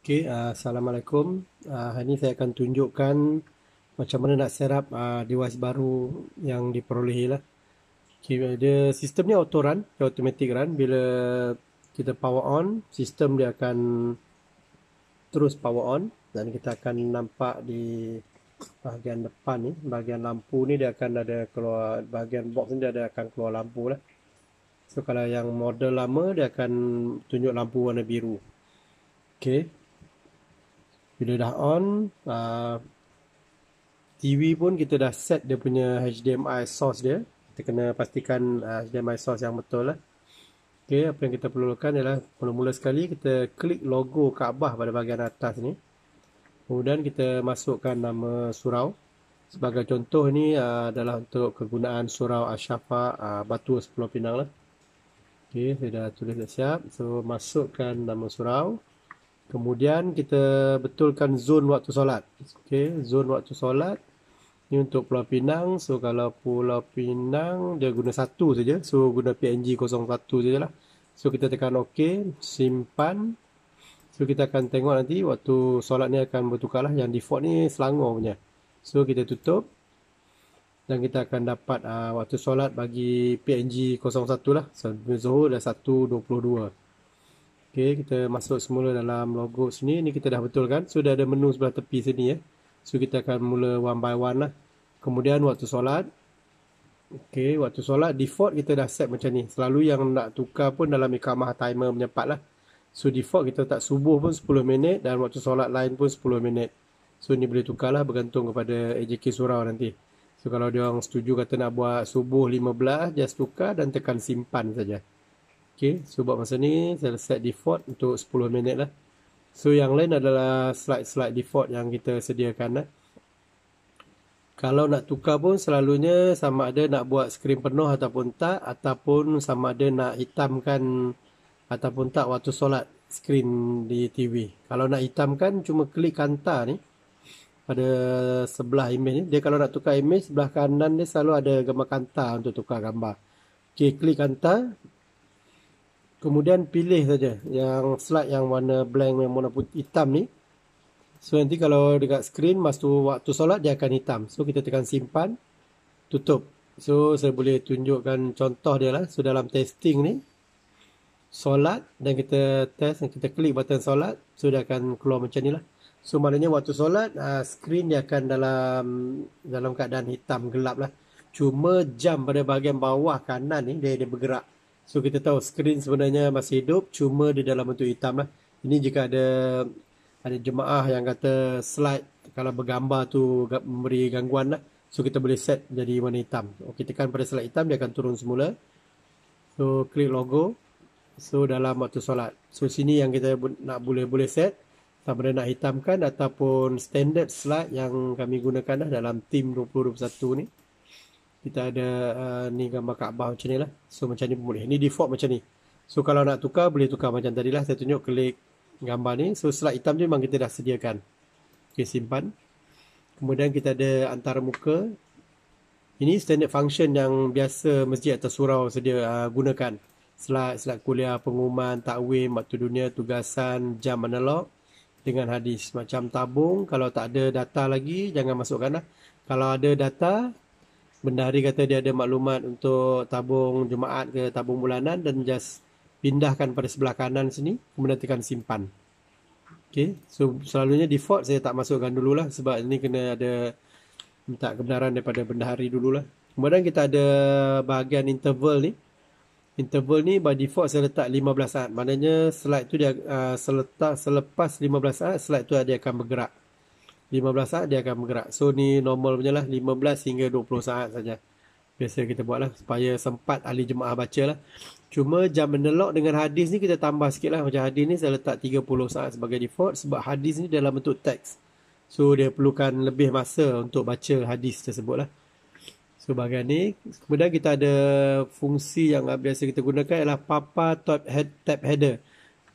Assalamualaikum. Hari ini saya akan tunjukkan macam mana nak set up device baru yang diperolehi lah. Okay, dia sistem ni auto run, dia automatic run. Bila kita power on, sistem dia akan terus power on dan kita akan nampak di bahagian depan ni, bahagian lampu ni dia akan ada keluar, bahagian box ni dia ada akan keluar lampu lah. So kalau yang model lama dia akan tunjuk lampu warna biru. Okay. Bila dah on, TV pun kita dah set dia punya HDMI source dia. Kita kena pastikan HDMI source yang betul lah. Okay, apa yang kita perlu lakukan ialah mula-mula sekali kita klik logo Kaabah pada bahagian atas ni. Kemudian kita masukkan nama surau. Sebagai contoh ni adalah untuk kegunaan surau Asyafa Batu 10 Pinang lah. Okay, saya dah tulis dah siap. So masukkan nama surau. Kemudian kita betulkan zon waktu solat. Okay, zon waktu solat ni untuk Pulau Pinang. So kalau Pulau Pinang dia guna satu saja. So guna PNG 01 sajalah. So kita tekan OK, simpan. So kita akan tengok nanti waktu solat ni akan bertukar lah. Yang default ni Selangor punya. So kita tutup. Dan kita akan dapat waktu solat bagi PNG 01 lah. So Zohor dah 1.22. Okay, kita masuk semula dalam logo sini. Ni kita dah betulkan. So dah ada menu sebelah tepi sini ya. So kita akan mula one by one lah. Kemudian waktu solat. Okay, waktu solat default kita dah set macam ni. Selalu yang nak tukar pun dalam ikamah timer punya part lah. So default kita tak subuh pun 10 minit dan waktu solat lain pun 10 minit. So ni boleh tukar lah bergantung kepada AJK surau nanti. So kalau dia orang setuju kata nak buat subuh 15, just tukar dan tekan simpan saja. Okay, so buat masa ni saya set default untuk 10 minit lah. So yang lain adalah slide-slide default yang kita sediakan lah. Kalau nak tukar pun selalunya sama ada nak buat skrin penuh ataupun tak, ataupun sama ada nak hitamkan ataupun tak waktu solat skrin di TV. Kalau nak hitamkan cuma klik kanta ni pada sebelah image ni. Dia kalau nak tukar image sebelah kanan dia selalu ada gambar kanta untuk tukar gambar. Okay, klik kanta. Kemudian pilih saja yang slide yang warna blank yang warna putih hitam ni. So nanti kalau dekat skrin masa waktu solat dia akan hitam. So kita tekan simpan, tutup. So saya boleh tunjukkan contoh dia lah. So dalam testing ni solat dan kita test dan kita klik button solat, so dia akan keluar macam ni lah. So maknanya waktu solat skrin dia akan dalam keadaan hitam gelap lah. Cuma jam pada bahagian bawah kanan ni dia bergerak. So kita tahu skrin sebenarnya masih hidup, cuma di dalam bentuk hitam lah. Ini jika ada jemaah yang kata slide kalau bergambar tu memberi gangguan lah. So kita boleh set jadi warna hitam. Okay, tekan pada slide hitam dia akan turun semula. So klik logo. So dalam waktu solat. So sini yang kita nak boleh set. Sama ada nak hitamkan ataupun standard slide yang kami gunakan lah dalam tim 2021 ni. Kita ada ni gambar Kaabah macam ni lah. So macam ni pun boleh. Ni default macam ni. So kalau nak tukar boleh tukar macam tadi lah. Saya tunjuk klik gambar ni. So slide hitam ni memang kita dah sediakan. Okay, simpan. Kemudian kita ada antara muka. Ini standard function yang biasa masjid atau surau sedia gunakan. Slide kuliah, pengumuman, takwim, waktu dunia, tugasan, jam analog dengan hadis. Macam tabung, kalau tak ada data lagi jangan masukkan lah. Kalau ada data, bendahari kata dia ada maklumat untuk tabung Jumaat ke tabung bulanan dan just pindahkan pada sebelah kanan sini, kemudian tekan simpan. Okay, so selalunya default saya tak masukkan dululah sebab ini kena ada minta kebenaran daripada bendahari dululah. Kemudian kita ada bahagian interval ni. Interval ni by default saya letak 15 saat. Maknanya slide tu dia selepas 15 saat slide tu dia akan bergerak. 15 saat dia akan bergerak. So ni normal punya lah 15 hingga 20 saat saja. Biasa kita buat lah supaya sempat ahli jemaah baca lah. Cuma jam analog dengan hadis ni kita tambah sikit lah. Macam hadis ni saya letak 30 saat sebagai default sebab hadis ni dalam bentuk teks. So dia perlukan lebih masa untuk baca hadis tersebut lah. So bahagian ni. Kemudian kita ada fungsi yang biasa kita gunakan ialah Papa Tab Header.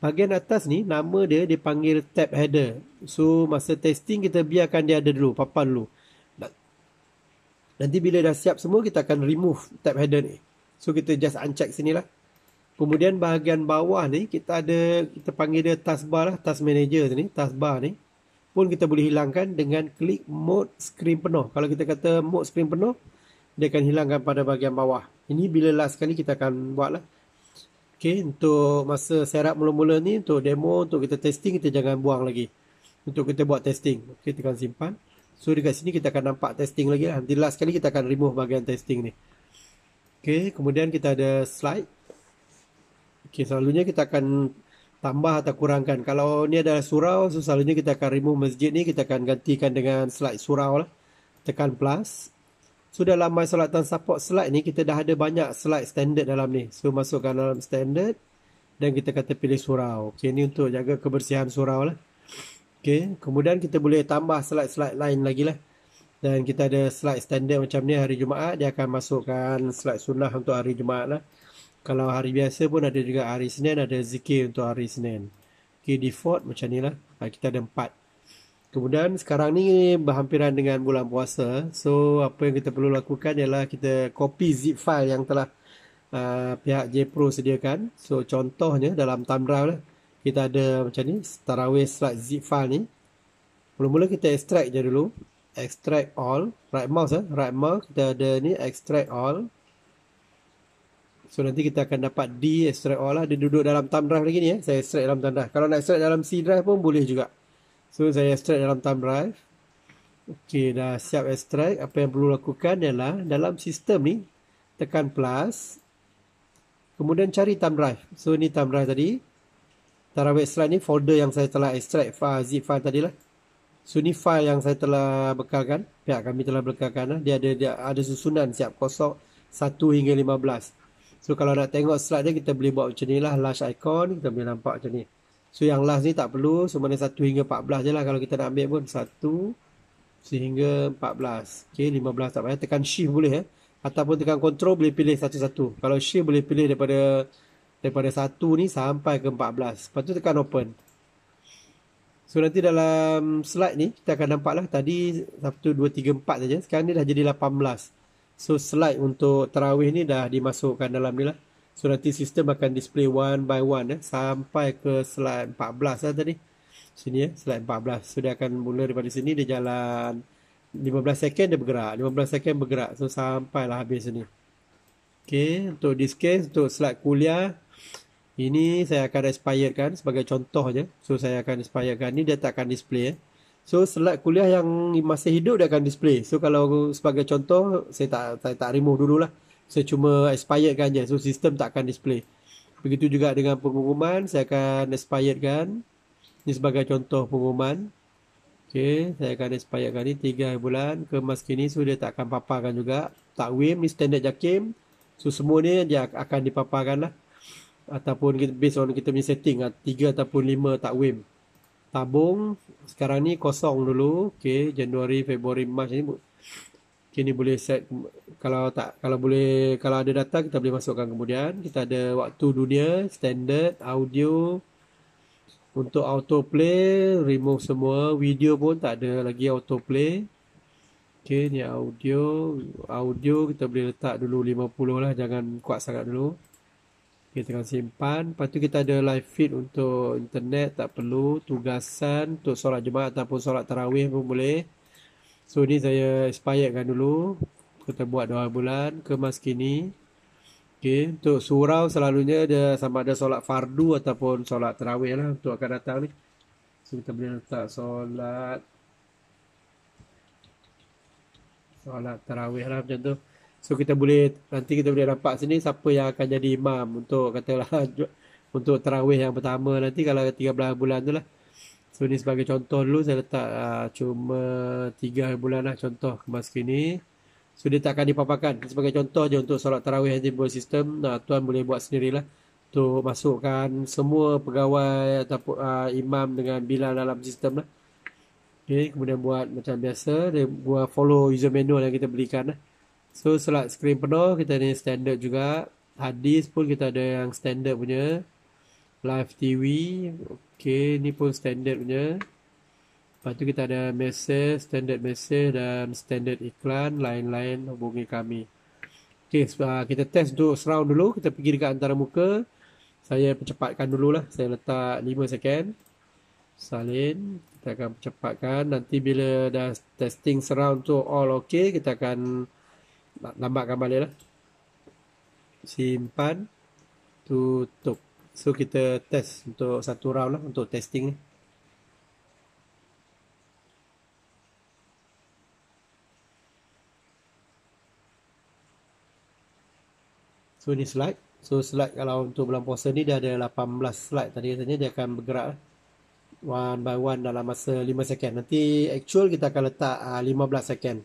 Bahagian atas ni nama dia dipanggil tab header. So masa testing kita biarkan dia ada dulu, papan dulu. Nanti bila dah siap semua kita akan remove tab header ni. So kita just uncheck sini lah. Kemudian bahagian bawah ni kita panggil dia taskbar lah, task manager ni, taskbar ni pun kita boleh hilangkan dengan klik mode skrin penuh. Kalau kita kata mode skrin penuh, dia akan hilangkan pada bahagian bawah. Ini bila last kali kita akan buat lah. Okay, untuk masa setup mula-mula ni, untuk demo, untuk kita testing, kita jangan buang lagi. Untuk kita buat testing. Okay, tekan simpan. So, dekat sini kita akan nampak testing lagi lah. Nanti last kali kita akan remove bahagian testing ni. Okay, kemudian kita ada slide. Okay, selalunya kita akan tambah atau kurangkan. Kalau ni adalah surau, so selalunya kita akan remove masjid ni, kita akan gantikan dengan slide surau lah. Tekan plus. So dalam My Solat Tan Support slide ni, kita dah ada banyak slide standard dalam ni. So masukkan dalam standard dan kita kata pilih surau. Okay, ni untuk jaga kebersihan surau lah. Okay, kemudian kita boleh tambah slide-slide lain lagi lah. Dan kita ada slide standard macam ni hari Jumaat, dia akan masukkan slide sunnah untuk hari Jumaat lah. Kalau hari biasa pun ada juga hari Senin, ada zikir untuk hari Senin. Okay, default macam ni lah. Kita ada 4. Kemudian sekarang ni berhampiran dengan bulan puasa. So apa yang kita perlu lakukan ialah kita copy zip file yang telah pihak JPro sediakan. So contohnya dalam thumb drive lah, kita ada macam ni, tarawih slide zip file ni. Mula-mula kita extract je dulu. Extract all. Right mouse kita ada ni, extract all. So nanti kita akan dapat D extract all lah. Dia duduk dalam thumb drive lagi ni. Saya extract dalam thumb drive. Kalau nak extract dalam C drive pun boleh juga. So saya extract dalam thumb drive. Okey, dah siap extract. Apa yang perlu lakukan ialah dalam sistem ni tekan plus. Kemudian cari thumb drive. So ni thumb drive tadi. Tarawih slide ni folder yang saya telah extract zip file tadi lah. So ni file yang saya telah bekalkan. Pihak kami telah bekalkan lah. Dia ada susunan siap kosong 1 hingga 15. So kalau nak tengok slide dia, kita boleh buat macam ni lah. Last icon, kita boleh nampak macam ni. So yang last ni tak perlu. So mana 1 hingga 14 je lah. Kalau kita nak ambil pun 1 sehingga 14. Okay, 15 tak payah. Tekan shift boleh ataupun tekan control boleh pilih satu-satu. Kalau shift boleh pilih daripada 1 ni sampai ke 14. Lepas tu tekan open. So nanti dalam slide ni kita akan nampak lah. Tadi 1, 2, 3, 4 saja. Sekarang ni dah jadi 18. So slide untuk tarawih ni dah dimasukkan dalam ni lah. So nanti sistem akan display one by one sampai ke slide 14 lah tadi. Sini slide 14. So dia akan mula daripada sini, dia jalan 15 second dia bergerak. 15 second bergerak. So sampailah habis sini. Okay, untuk this case, untuk slide kuliah, ini saya akan expirekan sebagai contoh je. So saya akan expirekan ni, dia tak akan display. So slide kuliah yang masih hidup dia akan display. So kalau sebagai contoh, saya tak remove dululah. Saya cuma expirekan je. So sistem tak akan display. Begitu juga dengan pengumuman, saya akan expirekan. Ini sebagai contoh pengumuman. Okay, saya akan expirekan ni 3 bulan ke mas kini. So dia tak akan paparkan juga. Takwim ni standard JAKIM. So semua ni dia akan dipaparkan lah. Ataupun based on kita punya setting 3 ataupun 5 takwim. Tabung sekarang ni kosong dulu. Okay, Januari, Februari, Mac ni. Okay, ni boleh set. Kalau ada data kita boleh masukkan kemudian. Kita ada waktu dunia, standard, audio. Untuk autoplay, remove semua. Video pun tak ada lagi autoplay. Okay, ni audio. Audio kita boleh letak dulu 50 lah. Jangan kuat sangat dulu. Okay, tekan simpan. Lepas tu kita ada live feed untuk internet. Tak perlu. Tugasan untuk solat Jumaat ataupun solat tarawih pun boleh. So ni saya expirekan dulu. Kita buat 2 bulan ke mas kini. Okay, untuk surau selalunya dia sama ada solat fardu ataupun solat tarawih lah untuk akan datang ni. So kita boleh letak solat tarawih lah macam tu. So nanti kita boleh nampak sini siapa yang akan jadi imam untuk katalah untuk tarawih yang pertama nanti kalau 13 bulan tu lah. So ni sebagai contoh dulu saya letak cuma 3 bulan lah contoh kemas kini. So dia tak akan dipaparkan. Sebagai contoh je untuk solat tarawih yang timbul sistem. Tuan boleh buat sendirilah. Untuk masukkan semua pegawai ataupun imam dengan bilal dalam sistem lah. Okay, kemudian buat macam biasa. Dia buat follow user manual yang kita belikan lah. So solat skrin penuh kita ni standard juga. Hadis pun kita ada yang standard punya. Live TV. Okay, ni pun standard punya. Lepas tu kita ada message, standard message dan standard iklan. Lain-lain hubungi kami. Okay, kita test untuk surround dulu. Kita pergi dekat antara muka. Saya percepatkan dulu lah. Saya letak 5 second. Salin. Kita akan percepatkan. Nanti bila dah testing surround tu all okay, kita akan lambatkan balik lah. Simpan. Tutup. So kita test untuk satu round lah untuk testing ni. So ni slide. So slide kalau untuk bulan puasa ni dia ada 18 slide tadi katanya, dia akan bergerak lah, one by one dalam masa 5 second. Nanti actual kita akan letak 15 second.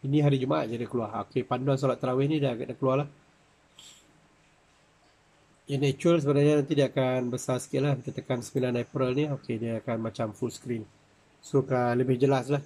Ini hari Jumaat je dia keluar. Okey, panduan solat tarawih ni dah keluar lah. Yang actual sebenarnya nanti dia akan besar sikit lah. Kita tekan 9 April ni. Okey, dia akan macam full screen. So lebih jelas lah.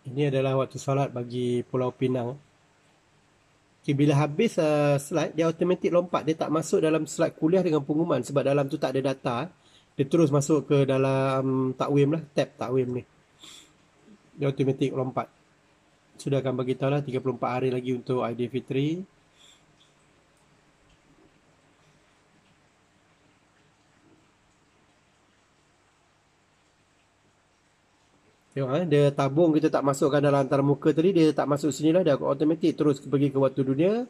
Ini adalah waktu solat bagi Pulau Pinang. Okay, bila habis slide, dia automatik lompat. Dia tak masuk dalam slide kuliah dengan pengumuman. Sebab dalam tu tak ada data. Dia terus masuk ke dalam takwim lah. Tab takwim ni. Dia automatik lompat. Sudah akan beritahu lah 34 hari lagi untuk Aidilfitri. Tengok dia tabung kita tak masukkan dalam antarmuka tadi, dia tak masuk sini lah, dia automatik terus pergi ke waktu dunia.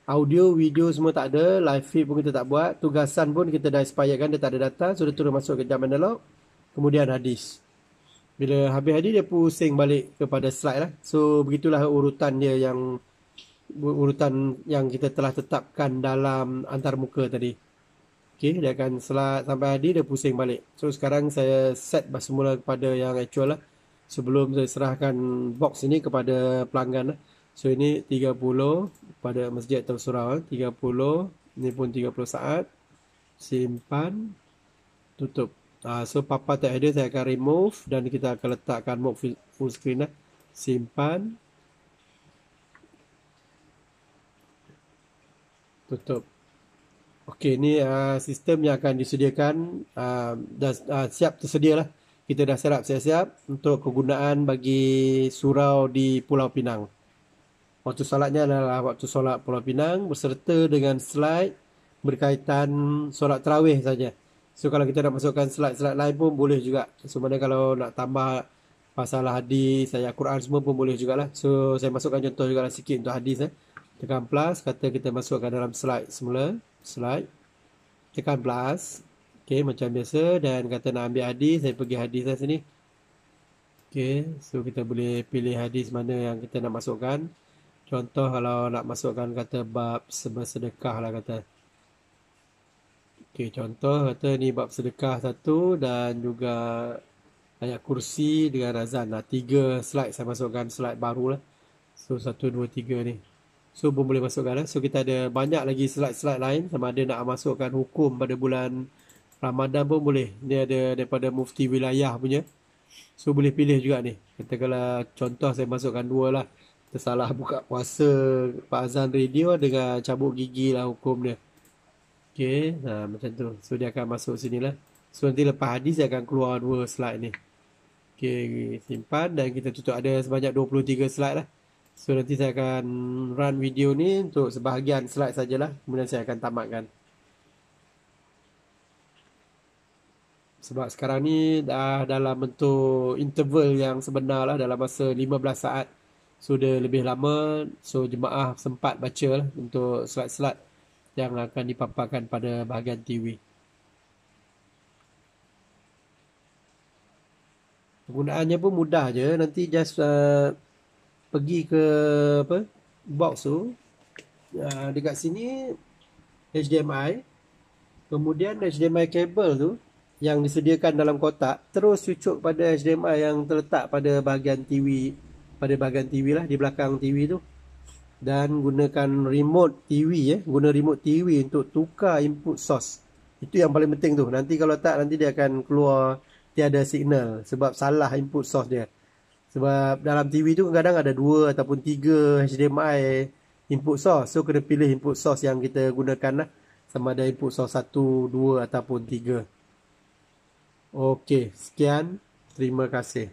Audio, video semua tak ada, live feed pun kita tak buat, tugasan pun kita dah expirekan, dia tak ada data, so dia terus masuk ke jam analog, kemudian hadis. Bila habis hadis dia pusing balik kepada slide lah. So begitulah urutan dia, urutan yang kita telah tetapkan dalam antarmuka tadi. Okay, dia akan sampai hadis dia pusing balik. So sekarang saya set semula kepada yang actual lah. Sebelum saya serahkan box ini kepada pelanggan lah. So ini 30 pada Masjid atau Surau 30, ini pun 30 saat. Simpan, tutup. So papa tak ada, saya akan remove dan kita akan letakkan mode full screen lah. Simpan, tutup. Okey, ini sistem yang akan disediakan dah siap tersedia lah. Kita dah siap untuk kegunaan bagi surau di Pulau Pinang. Waktu solatnya adalah waktu solat Pulau Pinang berserta dengan slide berkaitan solat tarawih saja. So kalau kita nak masukkan slide-slide lain pun boleh juga. Sebenarnya kalau nak tambah pasal hadis, ayat Quran semua pun boleh jugalah. So saya masukkan contoh juga sikit untuk hadis. Tekan plus, kata kita masukkan dalam slide semula. Slide. Tekan plus. Okay, macam biasa. Dan kata nak ambil hadis, saya pergi hadis lah sini. Okay, so kita boleh pilih hadis mana yang kita nak masukkan. Contoh kalau nak masukkan kata bab sedekah lah kata. Okay, contoh kata ni bab sedekah satu dan juga ayat kursi dengan azan. 3 slide saya masukkan slide baru lah. So 1, 2, 3 ni. So pun boleh masukkan lah. So kita ada banyak lagi slide-slide lain. Sama ada nak masukkan hukum pada bulan Ramadan pun boleh. Dia ada daripada mufti wilayah punya. So boleh pilih juga ni. Katakanlah contoh saya masukkan 2 lah. Tersalah buka puasa Pak Azan radio dengan cabut gigi lah hukum dia. Okay, macam tu. So dia akan masuk sini lah. So nanti lepas hadis dia akan keluar 2 slide ni. Okay, simpan dan kita tutup. Ada sebanyak 23 slide lah. So nanti saya akan run video ni untuk sebahagian slide sajalah. Kemudian saya akan tamatkan. Sebab sekarang ni dah dalam bentuk interval yang sebenar lah, dalam masa 15 saat. So dia lebih lama. So jemaah sempat baca lah untuk slide-slide. yang akan dipaparkan pada bahagian TV. Penggunaannya pun mudah je. Nanti just pergi ke apa box tu. Dekat sini HDMI. Kemudian HDMI kabel tu yang disediakan dalam kotak. Terus cucuk pada HDMI yang terletak pada bahagian TV. Pada bahagian TV lah, di belakang TV tu. Dan gunakan remote TV guna remote TV untuk tukar input source. Itu yang paling penting tu. Nanti kalau tak, nanti dia akan keluar tiada signal sebab salah input source dia. Sebab dalam TV tu kadang ada 2 ataupun 3 HDMI input source. So kena pilih input source yang kita gunakan lah. Sama ada input source 1, 2 ataupun 3. Okey, sekian. Terima kasih.